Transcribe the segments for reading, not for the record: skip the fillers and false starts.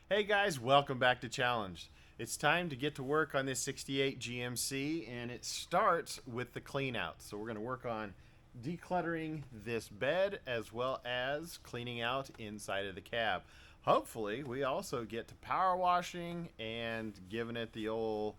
Hey guys, welcome back to Challenge. It's time to get to work on this 68 GMC, and it starts with the clean out. So we're going to work on decluttering this bed as well as cleaning out inside of the cab. Hopefully we also get to power washing and giving it the old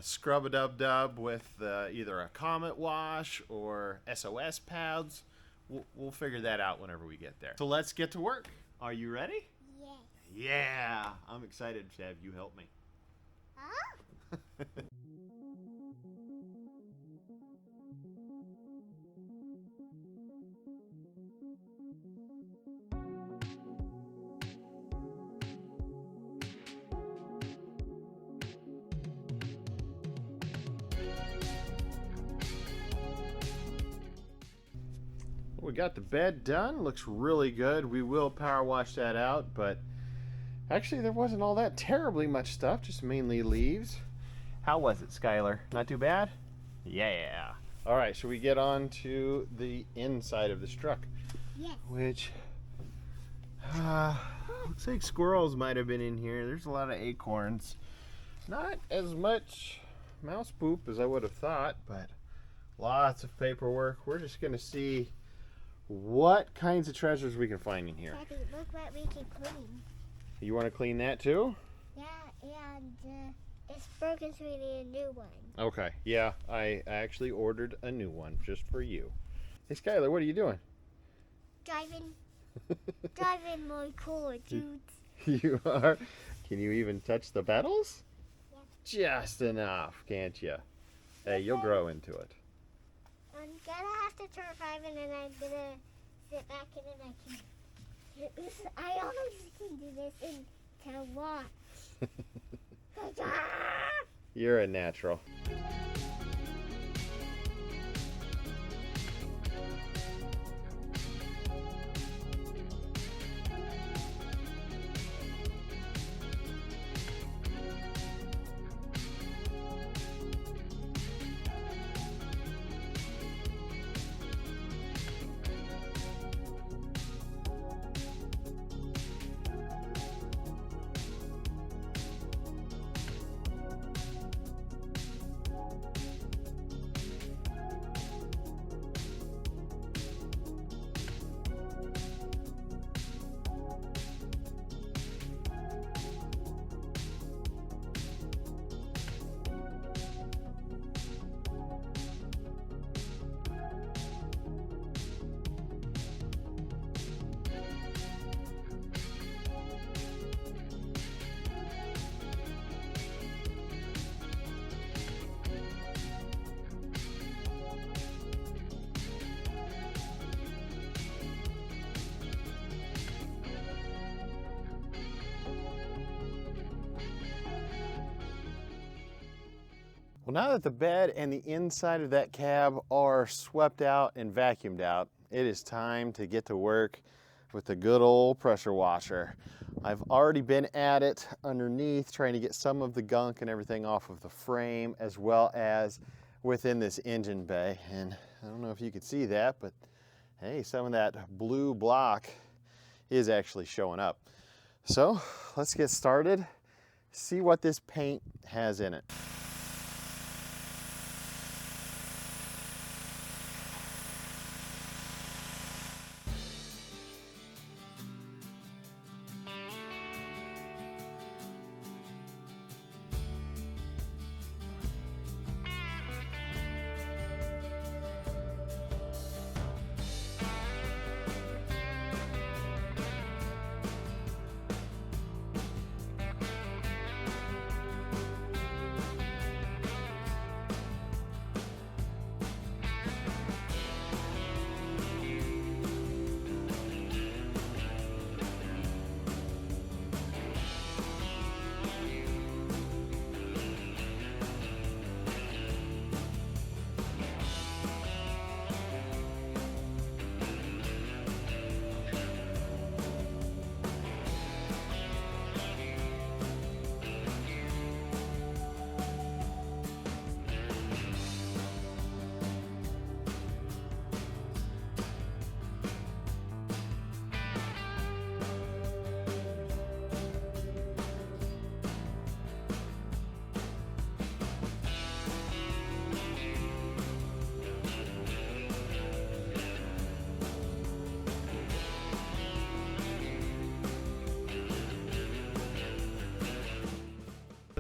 scrub-a-dub-dub with either a Comet wash or SOS pads. We'll figure that out whenever we get there. So let's get to work. Are you ready? Yes. Yeah, I'm excited to have you help me. Huh? We got the bed done. Looks really good. We will power wash that out, but actually there wasn't all that terribly much stuff, just mainly leaves. How was it, Skylar? Not too bad? Yeah. All right, should we get on to the inside of this truck? Yes. Which looks like squirrels might have been in here. There's a lot of acorns. Not as much mouse poop as I would have thought, but lots of paperwork. We're just gonna see what kinds of treasures we can find in here. Daddy, look what we can clean. You want to clean that too? Yeah, and it's broken, so we need a new one. Okay, yeah, I actually ordered a new one just for you. Hey Skylar, what are you doing? Driving my car, dude. You are? Can you even touch the pedals? Yeah. Just enough, can't you? Hey, you'll grow into it. I'm gonna have to turn 5 and then I'm gonna sit back and then I can. I almost can do this and can watch. You're a natural. Well, now that the bed and the inside of that cab are swept out and vacuumed out, it is time to get to work with the good old pressure washer. I've already been at it underneath trying to get some of the gunk and everything off of the frame as well as within this engine bay. And I don't know if you could see that, but hey, some of that blue block is actually showing up. So let's get started, see what this paint has in it.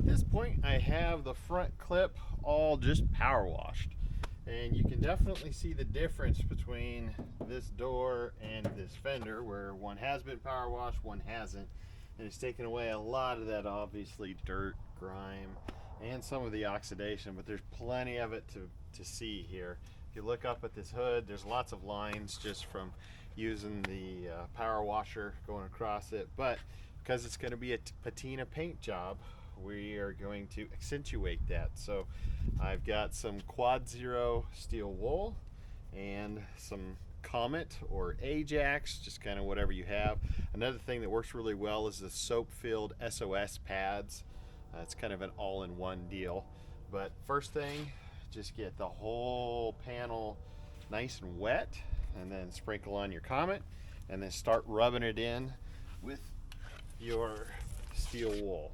At this point, I have the front clip all just power washed. And you can definitely see the difference between this door and this fender, where one has been power washed, one hasn't. And it's taken away a lot of that, obviously, dirt, grime, and some of the oxidation, but there's plenty of it to see here. If you look up at this hood, there's lots of lines just from using the power washer going across it. But because it's going to be a patina paint job, we are going to accentuate that. So I've got some quad zero steel wool and some Comet or Ajax, just kind of whatever you have. Another thing that works really well is the soap filled SOS pads. It's kind of an all-in-one deal. But first thing, just get the whole panel nice and wet, and then sprinkle on your Comet, and then start rubbing it in with your steel wool.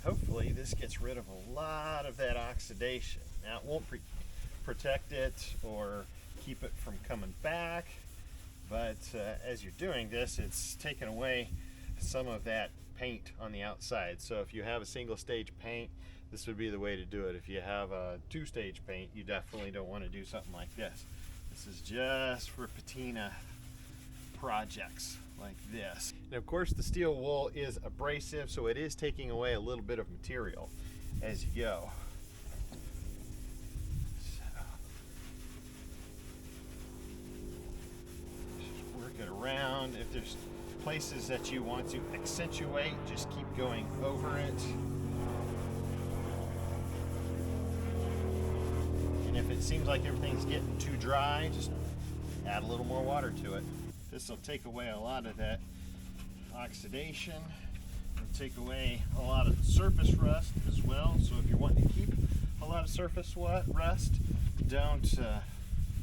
Hopefully this gets rid of a lot of that oxidation. Now it won't protect it or keep it from coming back, but as you're doing this, it's taking away some of that paint on the outside. So if you have a single stage paint, this would be the way to do it. If you have a two-stage paint, you definitely don't want to do something like this. This is just for patina projects like this. And of course the steel wool is abrasive, so it is taking away a little bit of material as you go. So, just work it around. If there's places that you want to accentuate, just keep going over it. And if it seems like everything's getting too dry, just add a little more water to it. This will take away a lot of that oxidation. It'll take away a lot of surface rust as well. So if you're wanting to keep a lot of surface rust, don't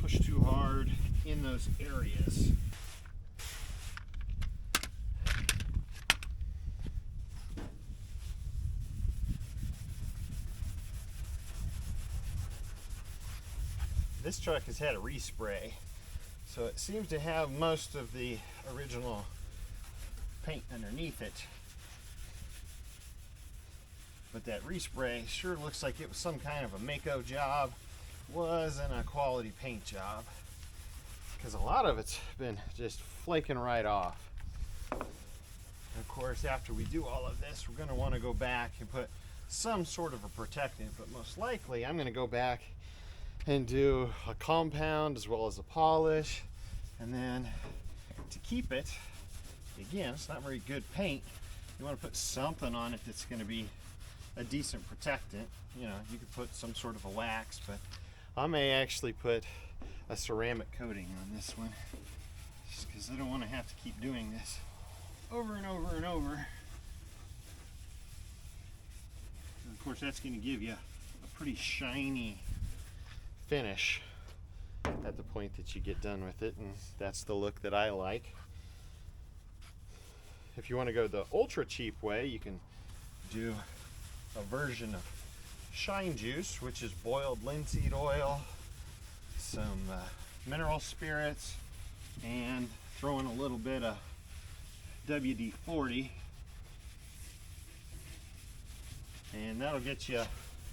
push too hard in those areas. This truck has had a respray, so it seems to have most of the original paint underneath it. But that respray sure looks like it was some kind of a Mako job. Wasn't a quality paint job, because a lot of it's been just flaking right off. And of course, after we do all of this, we're going to want to go back and put some sort of a protectant, but most likely I'm going to go back and do a compound as well as a polish. And then to keep it, again, it's not very good paint, you want to put something on it that's going to be a decent protectant. You know, you could put some sort of a wax, but I may actually put a ceramic coating on this one, just because I don't want to have to keep doing this over and over and over. And of course, that's going to give you a pretty shiny finish at the point that you get done with it, and that's the look that I like. If you want to go the ultra cheap way, you can do a version of shine juice, which is boiled linseed oil, some mineral spirits, and throw in a little bit of WD-40, and that'll get you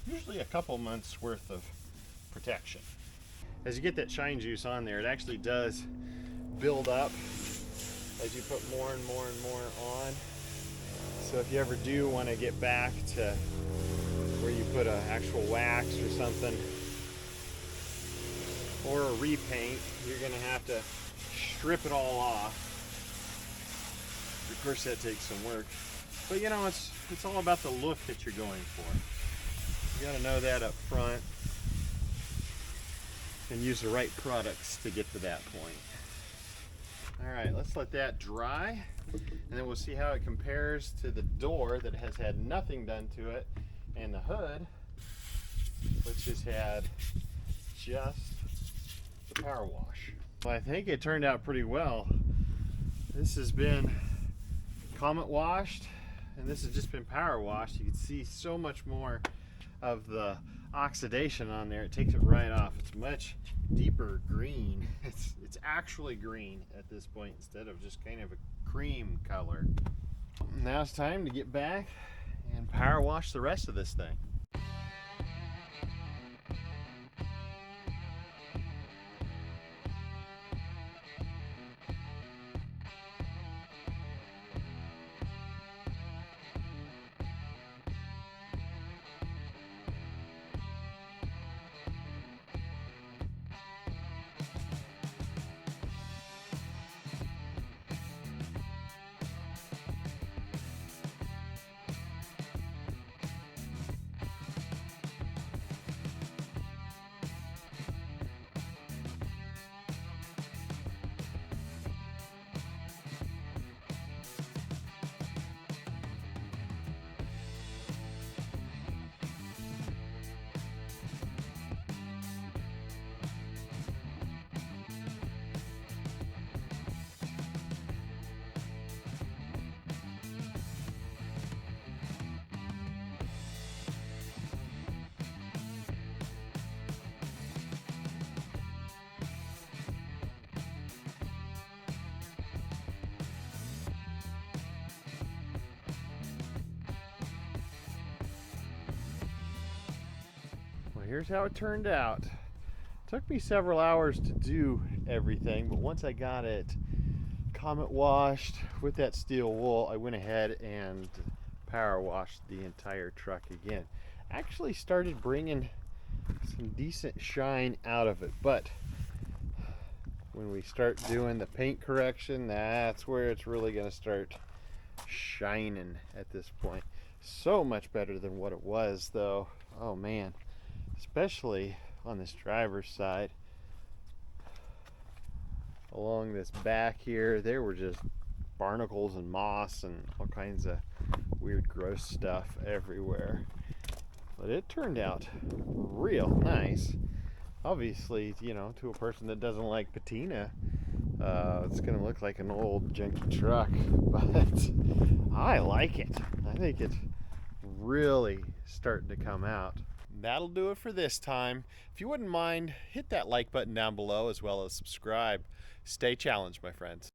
usually a couple months worth of protection. As you get that shine juice on there, it actually does build up as you put more and more and more on. So if you ever do want to get back to where you put an actual wax or something, or a repaint, you're going to have to strip it all off. Of course, that takes some work, but you know, it's all about the look that you're going for. You got to know that up front and use the right products to get to that point. All right, let's let that dry, and then we'll see how it compares to the door that has had nothing done to it, and the hood, which has had just the power wash. Well, I think it turned out pretty well. This has been comet washed, and this has just been power washed. You can see so much more of the oxidation on there. It takes it right off. It's much deeper green. It's actually green at this point instead of just kind of a cream color. Now it's time to get back and power wash the rest of this thing. Here's how it turned out. Took me several hours to do everything, but once I got it comet washed with that steel wool, I went ahead and power washed the entire truck again. Actually started bringing some decent shine out of it, but when we start doing the paint correction, that's where it's really going to start shining at this point. So much better than what it was though. Oh man. Especially on this driver's side. Along this back here, there were just barnacles and moss and all kinds of weird gross stuff everywhere. But it turned out real nice. Obviously, you know, to a person that doesn't like patina, it's gonna look like an old junky truck, but I like it. I think it's really starting to come out. That'll do it for this time. If you wouldn't mind, hit that like button down below as well as subscribe. Stay challenged, my friends.